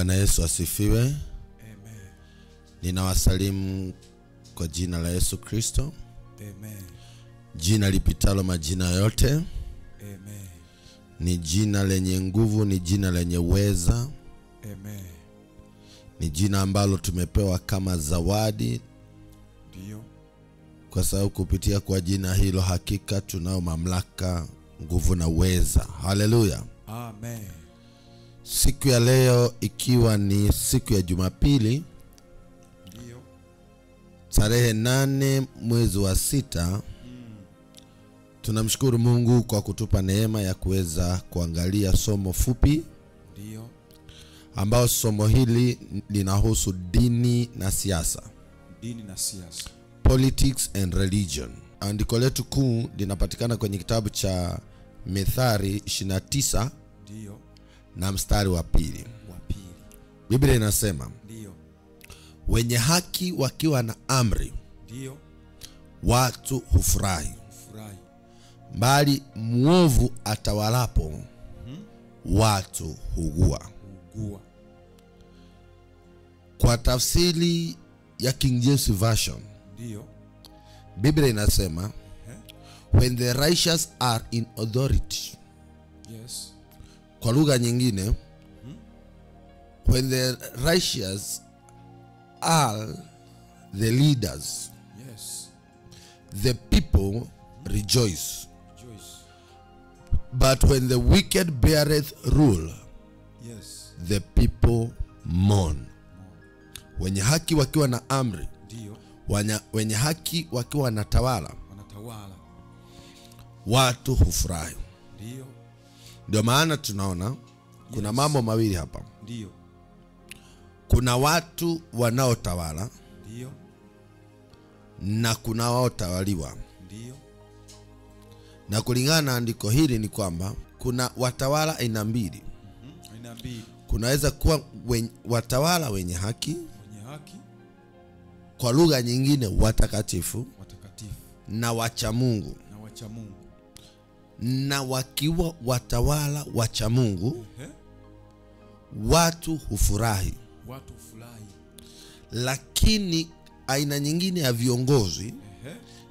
Bwana Yesu asifiwe. Amen. Ninawasalimu kwa jina la Yesu Kristo. Amen. Jina lipitalo majina yote. Amen. Ni jina lenye nguvu, ni jina lenye uweza. Amen. Ni jina ambalo tumepewa kama zawadi. Ndio. Kwa sababu kupitia kwa jina hilo hakika tunao mamlaka, nguvu na uweza. Haleluya. Amen. Siku ya leo ikiwa ni siku ya Jumapili, Ndio. tarehe 8 mwezi wa 6, tunamshukuru Mungu kwa kutupa neema ya kuweza kuangalia somo fupi. Ndio. Ambao somo hili linahusu dini na siasa. Dini na siasa. Politics and religion. Andiko letu kuu linapatikana kwenye kitabu cha Methali 29 Ndio. na mstari wa 2. Biblia inasema, Ndio. wenye haki wakiwa na amri, Ndio. watu hufurahi. Furahi. Bali muovu atawalapo, watu hugua. Ugua. Kwa tafsiri ya King James Version, Ndio. Biblia inasema, when the righteous are in authority. Yes. Kwa lugha nyingine, when the righteous are the leaders, Yes. the people rejoice. Joyce. But when the wicked beareth rule, Yes. the people mourn. Wenye haki wakiwa na amri, Ndio. wenye haki wakiwa wanatawala, Wanatawala. watu hufurahi. Ndio. Ndio maana tunaona kuna mambo mawili hapa. Ndio. Kuna watu wanaotawala Ndio. na kuna waotawaliwa. Ndio. Na kulingana na andiko hili ni kwamba kuna watawala aina mbili. Aina mbili. Kunaweza kuwa watawala wenye haki, Wenye haki, kwa lugha nyingine watakatifu, watakatifu na wacha Mungu. na wacha Mungu. Na wakiwa watawala wacha Mungu, watu hufurahi. Watu furahi. Lakini aina nyingine ya viongozi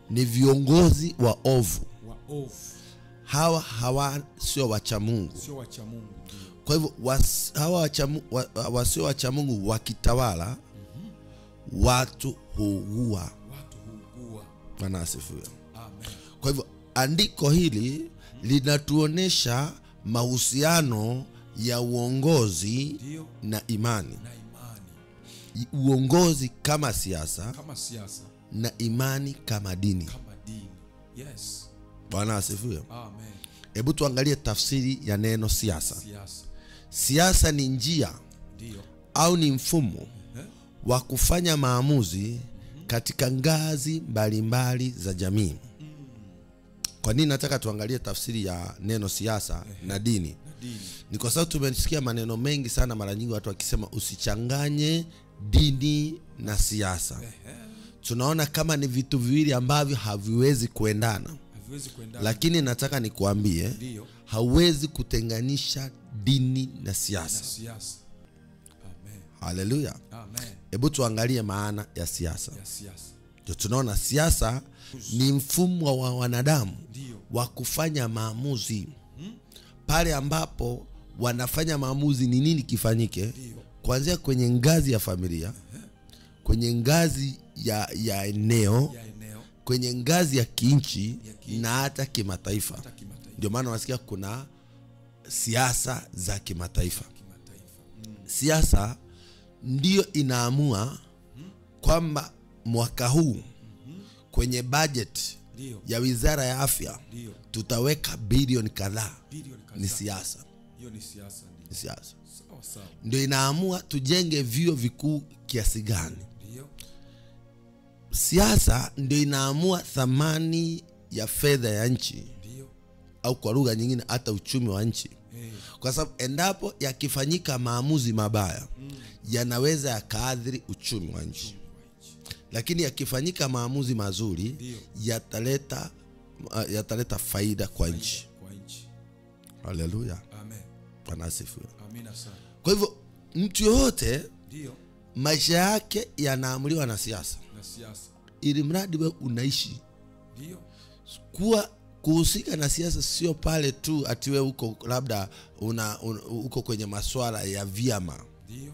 ni viongozi waovu. Waovu. Hawa sio wacha Mungu. Sio wacha Mungu. Kwa hivyo hawa wasio wacha Mungu wakitawala, watu huugua. Watu huugua. Bwana asifiwe. Amen. Kwa hivyo andiko hili linatuonesha mahusiano ya uongozi Ndio. na imani. Na imani. Uongozi kama siasa, Kama siasa. na imani kama dini. Kama dini. Yes. Bwana asifiwe. Amen. Hebu tuangalie tafsiri ya neno siasa. Siasa. Siasa ni njia Ndio. au ni mfumo wa kufanya maamuzi katika ngazi mbalimbali za jamii. Kwa nini nataka tuangalie tafsiri ya neno siasa na dini? Ni kwa sababu tumesikia maneno mengi sana mara nyingi watu wakisema usichanganye dini na siasa. Tunaona kama ni vitu viwili ambavyo haviwezi kuendana. Haviwezi kuendana. Lakini nataka nikuambie, Ndio. hauwezi kutenganisha dini na siasa. Siasa. Amen. Haleluya. Amen. Hebu tuangalie maana ya siasa. Ya siasa. Ndio tunaona siasa ni mfumo wa wanadamu Ndio. wa kufanya maamuzi. Pale ambapo wanafanya maamuzi ni nini kifanyike, Ndio. kuanzia kwenye ngazi ya familia, kwenye ngazi ya eneo, kwenye ngazi ya kinchi na hata kimataifa. Ndio maana unasikia kuna siasa za kimataifa. Siasa ndio inaamua kwamba mwaka huu kwenye budget ya Wizara ya Afya tutaweka bilioni kadhaa. Ni siasa. Hiyo ni siasa. Ni siasa. Sawa sawa. Ndio inaamua tujenge vyuo vikuu kiasi gani. Ndio. Siasa ndio inaamua thamani ya fedha ya nchi. Ndio. Au kwa lugha nyingine hata uchumi wa nchi. Kwa sababu endapo yakifanyika maamuzi mabaya, yanaweza yakaathiri uchumi wa nchi. Lakini yakifanyika maamuzi mazuri, yataleta faida kwa nchi. Haleluya. Amen. Bwana asifiwe. Amina sana. Kwa hivyo mtu yote Ndio. maisha yake yanaamuliwa na siasa. Na siasa. Ili mradi wewe unaishi. Ndio. Kuhusika na siasa sio pale tu ati wewe uko labda uko kwenye masuala ya vyama. Ndio.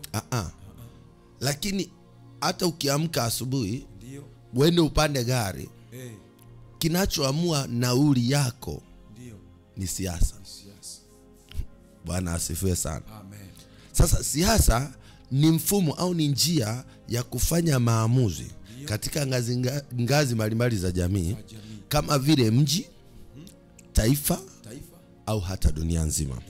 Lakini hata ukiamka asubuhi, ndio, uende upande gari, kinachoamua nauli yako ndio ni siasa. Bwana asifiwe sana. Amen. Sasa siasa ni mfumo au ni njia ya kufanya maamuzi katika ngazi mbalimbali za jamii, kama vile mji, taifa au hata dunia nzima.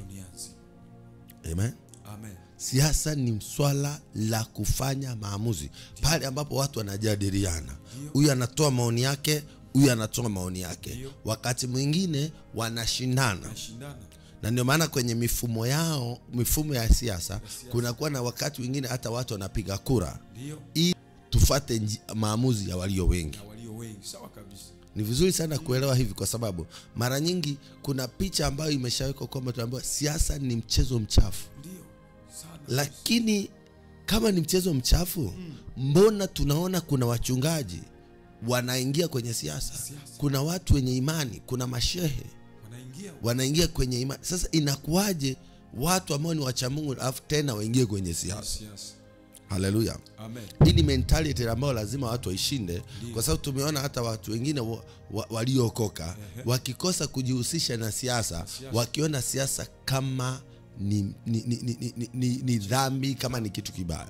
Amen. Amen. Siasa ni swala la kufanya maamuzi pale ambapo watu wanajadiliana. Huyu anatoa maoni yake, huyu anatoa maoni yake. Wakati mwingine wanashindana. Na ndio maana kwenye mifumo ya siasa kunakuwa na wakati mwingine hata watu wanapiga kura ili tufuate maamuzi ya walio wengi. Sawa kabisa. Ni vizuri sana kuelewa hivi, kwa sababu mara nyingi kuna picha ambayo imeshawekwa kwamba tunaambiwa siasa ni mchezo mchafu. Ndio. Sana. Lakini kama ni mchezo mchafu, mbona tunaona kuna wachungaji wanaingia kwenye siasa? Kuna watu wenye imani, kuna mashehe wanaingia kwenye imani. Sasa inakuwaje watu ambao ni wacha Mungu alafu tena waingie kwenye siasa? Haleluya. Amen. Hii ni mentality ambayo lazima watu waishinde, kwa sababu tumeona hata watu wengine waliokoka wakikosa kujihusisha na siasa, wakiona siasa kama ni dhambi, kama ni kitu kibaya.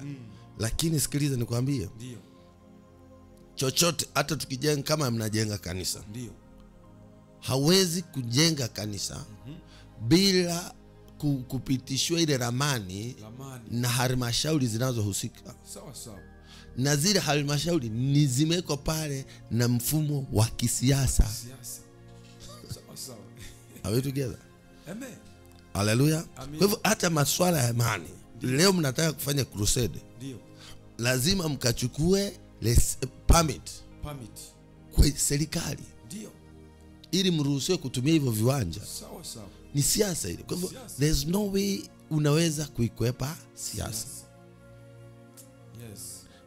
Lakini sikiliza nikwambie, ndio, chochote hata tukijenga, kama mnajenga kanisa, ndio, hawezi kujenga kanisa bila kupitishwa ile ramani na halmashauri zinazohusika. Sawa sawa. Na zile halmashauri ni zimeko pale na mfumo wa kisiasa. Sawa sawa. Are we together? Amen. Haleluya. Kwa hivyo hata masuala ya imani, leo mnataka kufanya crusade, ndio, lazima mkachukue permit kwa serikali, ndio, ili mruhusiwe kutumia hivyo viwanja. Sawa sawa. Ni siasa ile. Kwa hivyo there's no way unaweza kuikwepa siasa. Yes.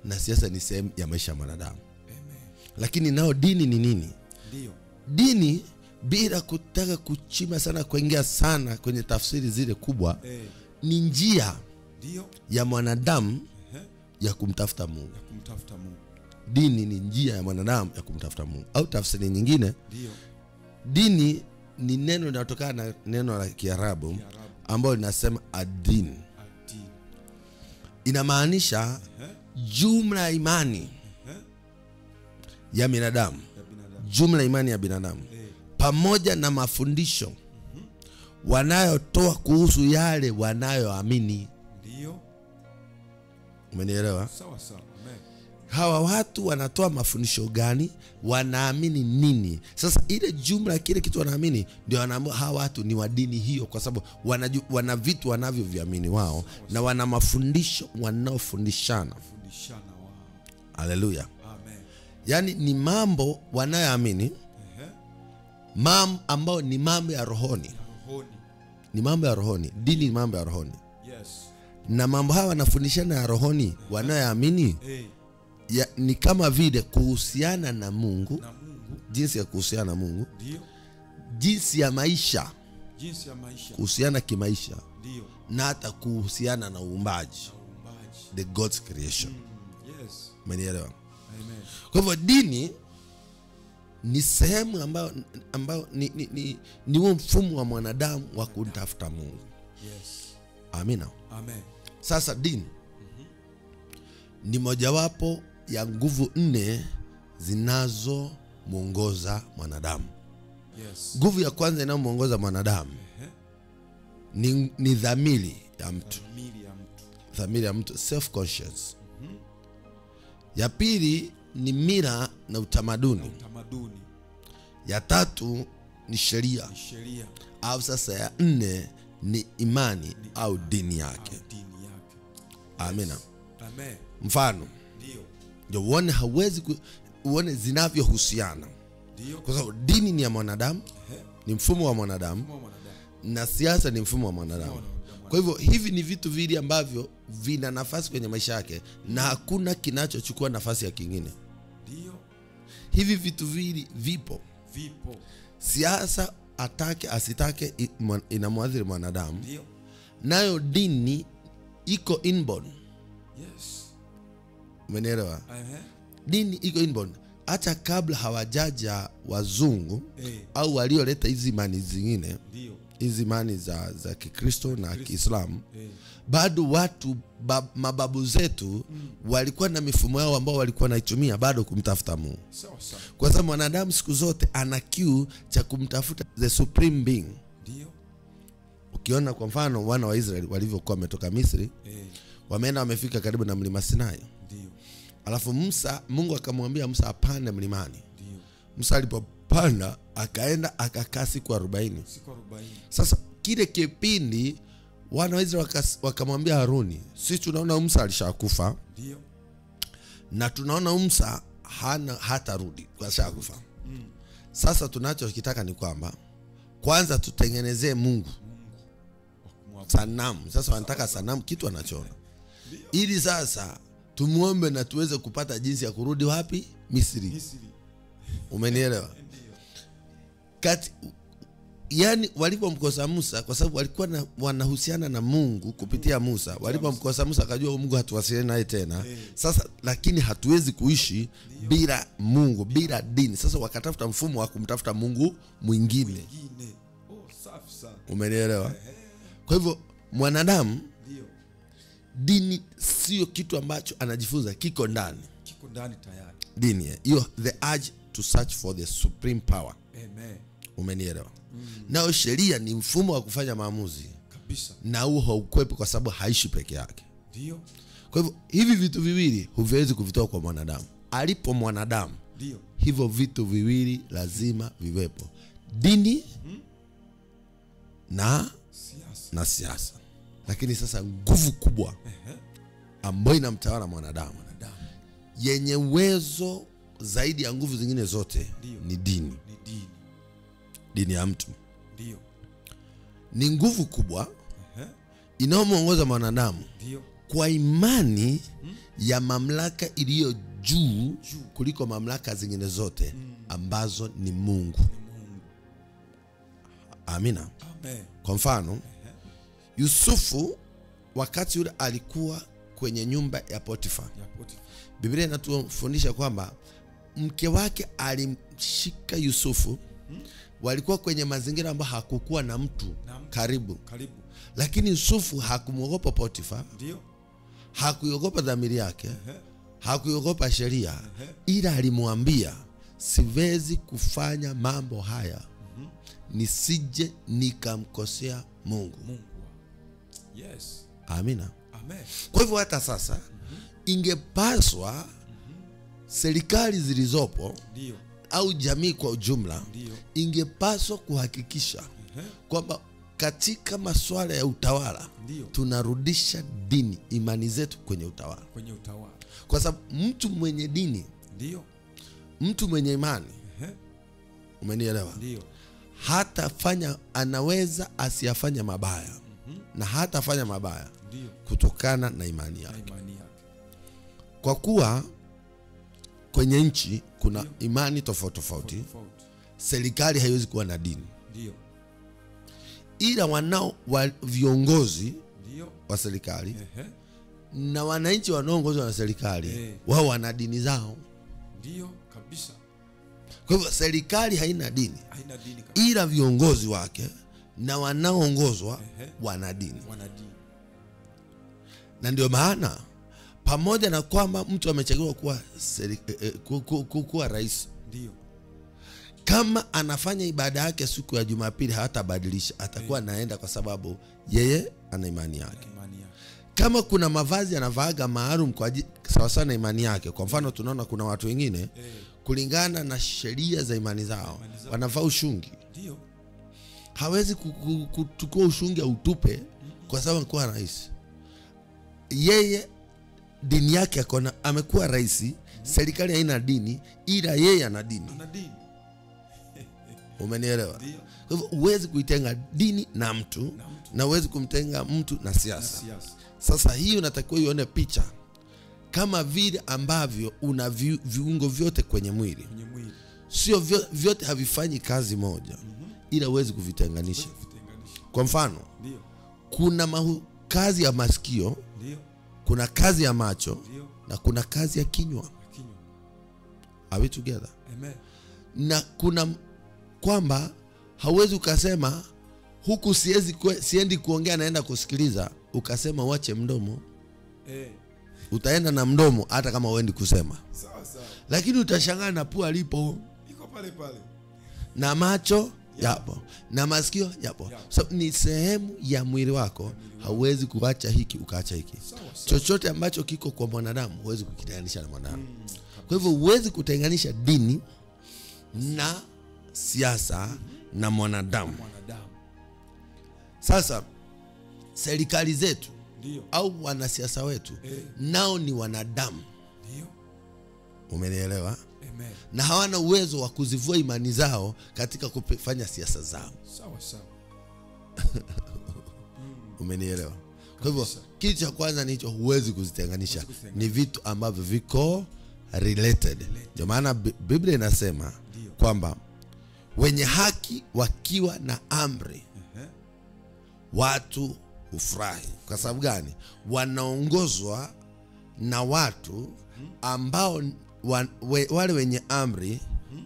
Na siasa ni sehemu ya maisha ya mwanadamu. Amen. Lakini nao dini ni nini? Ndio. Dini, bila kutaka kuchima sana, kuingia sana kwenye tafsiri zile kubwa, ni njia, ndio, ya mwanadamu ya kumtafuta Mungu. Dini ni njia ya mwanadamu ya kumtafuta Mungu. Au tafsiri nyingine, ndio, dini ni neno linalotokana na neno la Kiarabu ambalo linasema adin. Inamaanisha jumla ya imani ya binadamu, jumla imani ya binadamu pamoja na mafundisho wanayotoa kuhusu yale wanayoamini. Ndio. Umenielewa? Sawa sawa. Amen. Hawa watu wanatoa mafundisho gani? Wanaamini nini? Sasa ile jumla kile kitu wanaamini ndio wanaamua hawa watu ni wa dini hiyo, kwa sababu wana vitu wanavyoviamini wao na wana mafundisho wanaofundishana. Wao. Haleluya. Amen. Yaani ni mambo wanayoamini, mambo ambao ni mambo ya rohoni. Ni mambo ya rohoni. Dini ni mambo ya rohoni. Yes. Na mambo haya wanafundishana ya rohoni wanayoamini. Ni kama vile kuhusiana na Mungu, jinsi ya kuhusiana na Mungu, ndio, jinsi ya maisha, kuhusiana kimaisha, ndio, na hata kuhusiana na uumbaji, the God's creation. Yes. Umenielewa? Amen. Kwa hivyo dini ni sehemu ambayo ni mfumo wa mwanadamu wa kumtafuta Mungu. Yes. Amina. Amen. Sasa dini ni mojawapo ya nguvu 4 zinazomuongoza mwanadamu. Yes. Nguvu ya kwanza inayomuongoza mwanadamu ni dhamiri ya mtu. Dhamiri ya mtu, self conscious. Ya pili ni mila na utamaduni. Ya tatu ni sheria. Au sasa ya 4 ni imani au dini yake. Amina. Amen. Mfano, ndio uone uone zinavyohusiana. Kwa sababu dini ni ya mwanadamu, ni mfumo wa mwanadamu, na siasa ni mfumo wa mwanadamu. Kwa hivyo hivi ni vitu vili ambavyo vina nafasi kwenye maisha yake na hakuna kinachochukua nafasi ya kingine. Ndio. Hivi vitu vili vipo. Siasa atake asitake inamwathiri mwanadamu. Ndio. Nayo dini iko inborn. Yes. Umenielewa? Dini iko inborn. Hata kabla hawajaja wazungu au walioleta hizi imani zingine, hizi imani za Kikristo na Kiislamu, bado watu mababu zetu walikuwa na mifumo yao ambao walikuwa naitumia bado kumtafuta Mungu. Kwa sababu mwanadamu siku zote ana kiu cha kumtafuta the supreme being. Ndio. Ukiona kwa mfano wana wa Israeli walivyokuwa wametoka Misri, wameenda wamefika karibu na mlima Sinai. Ndio. Alafu Mungu akamwambia Musa apande mlimani. Ndio. Musa alipopanda akaenda akakaa siku 40. Sasa kile kipindi wana wa Israeli wakamwambia Haruni, sisi tunaona Musa alishakufa. Ndio. Na tunaona Musa hatarudi kwa shakufa. Sasa tunachokitaka ni kwamba kwanza tutengenezee Mungu sanamu. Sasa wanataka sanamu, kitu anachora, ili sasa tumuombe na tuweze kupata jinsi ya kurudi wapi? Misri. Umenielewa? Yani walipomkosa Musa, kwa sababu walikuwa wanahusiana na Mungu kupitia Musa, walipomkosa Musa akajua Mungu hatuwasiliane naye tena. Sasa lakini hatuwezi kuishi bila Mungu, bila dini. Sasa wakatafuta mfumo wa kumtafuta Mungu mwingine. Umenielewa? Kwa hivyo mwanadamu, dini sio kitu ambacho anajifunza, kiko ndani tayari. Dini hiyo, the urge to search for the supreme power. Amen. Umenielewa? Nao sheria ni mfumo wa kufanya maamuzi kabisa, na huo haukwepi kwa sababu haishi peke yake. Ndio. Kwa hivyo hivi vitu viwili huwezi kuvitoa kwa mwanadamu. Alipo mwanadamu, ndio hivyo vitu viwili lazima viwepo: dini na siasa. Lakini sasa nguvu kubwa ambayo inamtawala mwanadamu, yenye uwezo zaidi ya nguvu zingine zote, ni dini. Dini ya mtu ni nguvu kubwa inayomuongoza mwanadamu kwa imani ya mamlaka iliyo juu kuliko mamlaka zingine zote ambazo ni Mungu. Amina. Amen. Kwa mfano, Yusufu wakati yule alikuwa kwenye nyumba ya Potifa, Biblia inatufundisha kwamba mke wake alimshika Yusufu. Walikuwa kwenye mazingira ambayo hakukuwa na mtu karibu. Lakini Yusufu hakumwogopa Potifa. Ndio. Hakuogopa dhamiri yake. Hakuogopa sheria. Ila alimwambia, siwezi kufanya mambo haya nisije nikamkosea Mungu. Yes. Amina. Amen. Kwa hivyo hata sasa ingepaswa serikali zilizopo au jamii kwa ujumla ingepaswa kuhakikisha kwamba katika masuala ya utawala tunarudisha dini, imani zetu kwenye utawala. Kwa sababu mtu mwenye dini, mtu mwenye imani, umenielewa? Hatafanya, anaweza asiyafanya mabaya na hatafanya mabaya kutokana na imani yake. Kwa kuwa kwenye nchi kuna imani tofauti. Serikali haiwezi kuwa na dini. Ila wanao viongozi wa serikali na wananchi wanaoongozwa na serikali, wao wana dini zao. Ndio kabisa. Kwa hivyo serikali haina dini, ila viongozi wake na wanaoongozwa wana dini. Na ndio maana pamoja na kwamba mtu amechaguliwa kuwa rais, kama anafanya ibada yake siku ya Jumapili hatabadilisha, atakuwa naenda kwa sababu yeye ana imani yake. Kama kuna mavazi anavaaga maalum kwa sawa sana imani yake. Kwa mfano tunaona kuna watu wengine kulingana na sheria za imani zao wanavaa ushungi. Hawezi kuchukua ushungi au utupe kwa sababu amekuwa rais. Yeye dini yake amekuwa rais, serikali haina dini, ila yeye ana dini. Umenielewa? Ndio. Kwa hivyo huwezi kuitenga dini na mtu, na huwezi kumtenga mtu na siasa. Sasa hii unatakiwa ione picha kama vile ambavyo una viungo vyote kwenye mwili. Sio vyote havifanyi kazi moja, ila huwezi kuvitenganisha. Kwa mfano, kuna kazi ya masikio, kuna kazi ya macho, na kuna kazi ya kinywa. Are we together? Amen. Na kuna kwamba hauwezi ukasema huku siendi kuongea, naenda kusikiliza, ukasema uache mdomo. Utaenda na mdomo hata kama uendi kusema. Sawa sawa. Lakini utashangaa na pua lipo, iko pale pale, na macho yapo, na masikio yapo. So ni sehemu ya mwili wako. Hauwezi kuacha hiki ukaacha hiki. Chochote ambacho kiko kwa mwanadamu huwezi kukitenganisha na mwanadamu. Kwa hivyo huwezi kutenganisha dini na siasa na mwanadamu. Sasa serikali zetu au wanasiasa wetu nao ni wanadamu. Umenielewa? Amen. Na hawana uwezo wa kuzivua imani zao katika kufanya siasa zao. Sawa sawa. Umenielewa? Kwa hivyo kitu cha kwanza ni hicho, huwezi kuzitenganisha. Ni vitu ambavyo viko related. Ndio maana Biblia inasema kwamba wenye haki wakiwa na amri watu hufurahi. Kwa sababu gani? Wanaongozwa na watu ambao wale wenye amri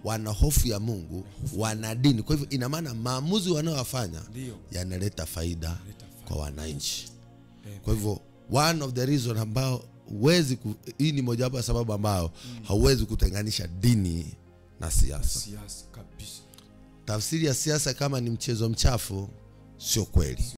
wana hofu ya Mungu, wana dini. Kwa hivyo ina maana maamuzi wanaoyafanya yanaleta faida kwa wananchi. Kwa hivyo one of the reason ambao hii ni mojawapo ya sababu ambao hauwezi kutenganisha dini na siasa. Siasa kabisa. Tafsiri ya siasa kama ni mchezo mchafu sio kweli.